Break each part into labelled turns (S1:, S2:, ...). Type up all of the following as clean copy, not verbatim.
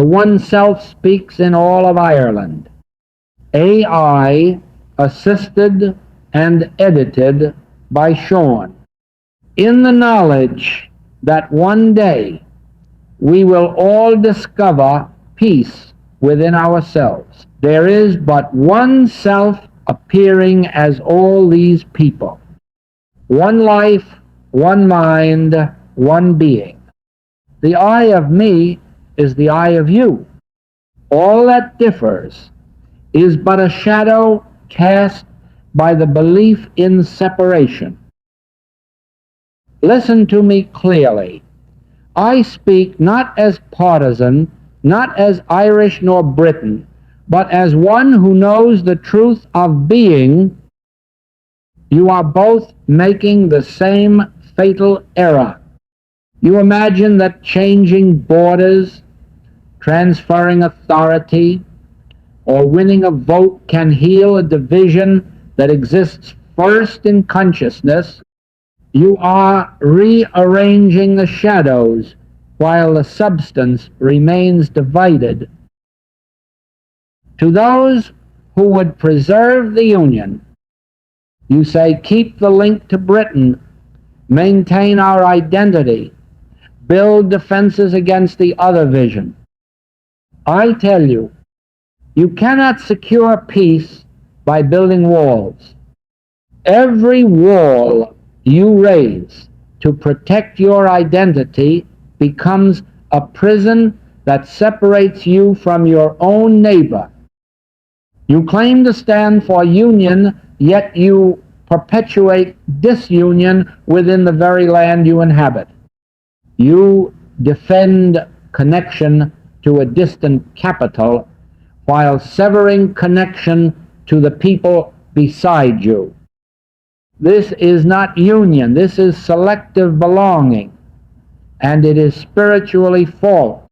S1: The One Self speaks in all of Ireland. AI assisted and edited by Sean, in the knowledge that one day we will all discover peace within ourselves. There is but one self appearing as all these people. One life, one mind, one being. The I of me is the I of you. All that differs is but a shadow cast by the belief in separation. Listen to me clearly. I speak not as partisan, not as Irish nor Briton, but as one who knows the truth of being. You are both making the same fatal error. You imagine that changing borders, transferring authority, or winning a vote can heal a division that exists first in consciousness. You are rearranging the shadows while the substance remains divided. To those who would preserve the Union, you say, keep the link to Britain, maintain our identity, build defenses against the other vision. I tell you, you cannot secure peace by building walls. Every wall you raise to protect your identity becomes a prison that separates you from your own neighbor. You claim to stand for union, yet you perpetuate disunion within the very land you inhabit. You defend connection to a distant capital while severing connection to the people beside you. This is not union, this is selective belonging, and it is spiritually false.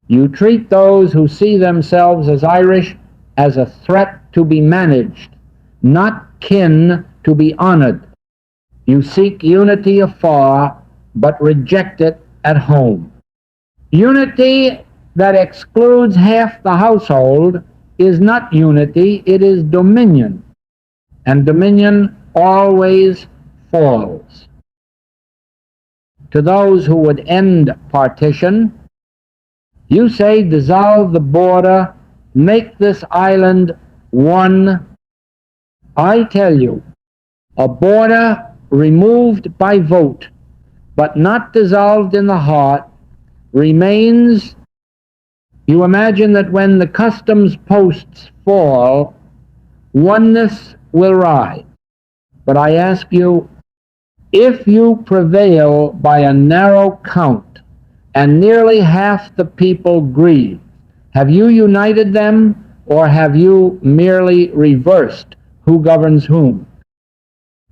S1: You treat those who see themselves as Irish as a threat to be managed, not kin to be honored. You seek unity afar, but reject it at home. Unity that excludes half the household is not unity, it is dominion, and dominion always falls. To those who would end partition, you say dissolve the border, make this island one. I tell you, a border removed by vote, but not dissolved in the heart, remains. You imagine that when the customs posts fall, oneness will rise. But I ask you, if you prevail by a narrow count and nearly half the people grieve, have you united them, or have you merely reversed who governs whom?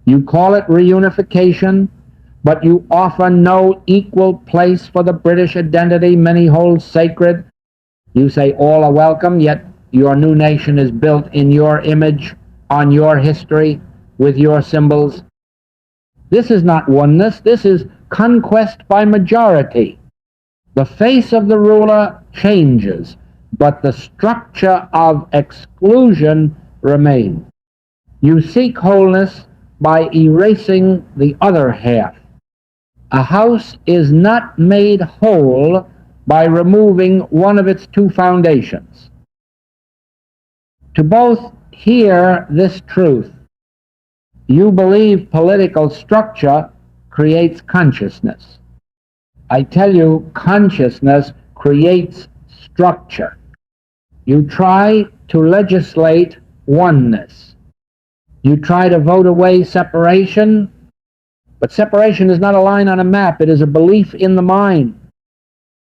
S1: You call it reunification, but you offer no equal place for the British identity many hold sacred. You say all are welcome, yet your new nation is built in your image, on your history, with your symbols. This is not oneness, this is conquest by majority. The face of the ruler changes, but the structure of exclusion remains. You seek wholeness by erasing the other half. A house is not made whole by removing one of its two foundations. To both hear this truth, you believe political structure creates consciousness. I tell you, consciousness creates structure. You try to legislate oneness. You try to vote away separation, but separation is not a line on a map, it is a belief in the mind.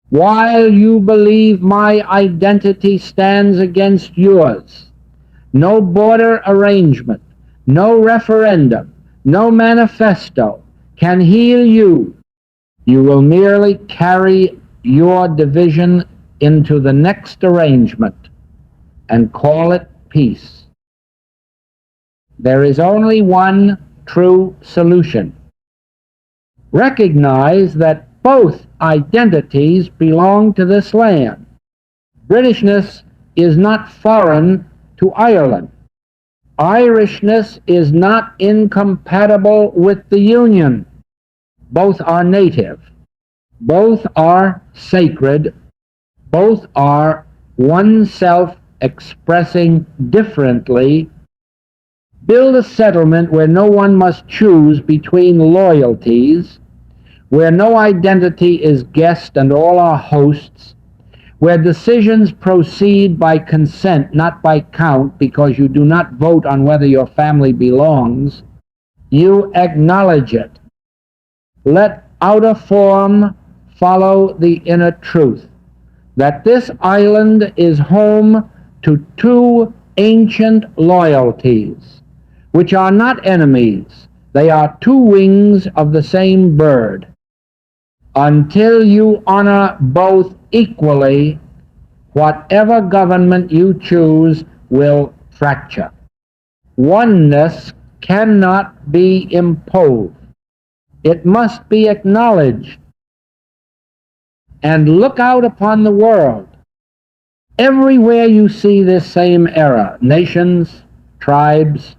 S1: While you believe my identity stands against yours, no border arrangement, no referendum, no manifesto can heal you. You will merely carry your division into the next arrangement and call it peace. There is only one true solution. Recognize that both identities belong to this land. Britishness is not foreign to Ireland. Irishness is not incompatible with the Union. Both are native. Both are sacred. Both are oneself expressing differently. Build a settlement where no one must choose between loyalties, where no identity is guest and all are hosts, where decisions proceed by consent, not by count, because you do not vote on whether your family belongs. You acknowledge it. Let outer form follow the inner truth, that this island is home to two ancient loyalties, which are not enemies. They are two wings of the same bird. Until you honor both equally, whatever government you choose will fracture. Oneness cannot be imposed. It must be acknowledged. And look out upon the world. Everywhere you see this same error, nations, tribes,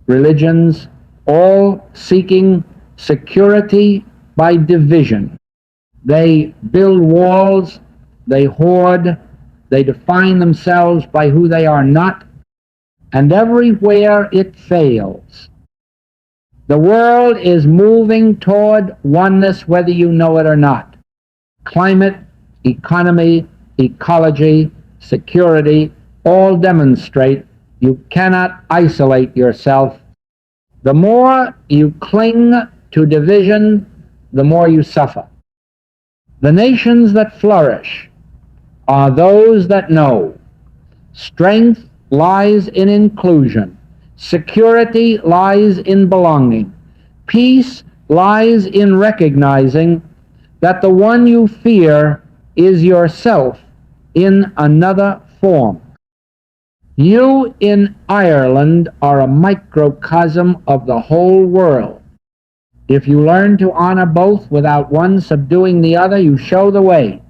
S1: religions, all seeking security by division. They build walls, they hoard, they define themselves by who they are not, and everywhere it fails. The world is moving toward oneness whether you know it or not. Climate, economy, ecology, security, all demonstrate you cannot isolate yourself. The more you cling to division, the more you suffer. The nations that flourish are those that know strength lies in inclusion, security lies in belonging, peace lies in recognizing that the one you fear is yourself in another form. You in Ireland are a microcosm of the whole world. If you learn to honor both without one subduing the other, you show the way.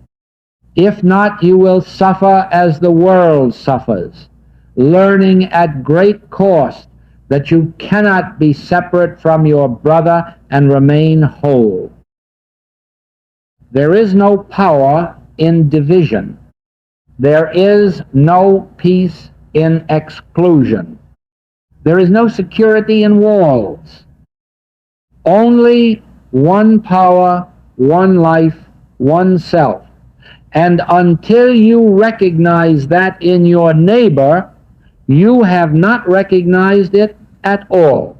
S1: If not, you will suffer as the world suffers, learning at great cost that you cannot be separate from your brother and remain whole. There is no power in division. There is no peace in exclusion. There is no security in walls. Only one power, one life, one self. And until you recognize that in your neighbor, you have not recognized it at all.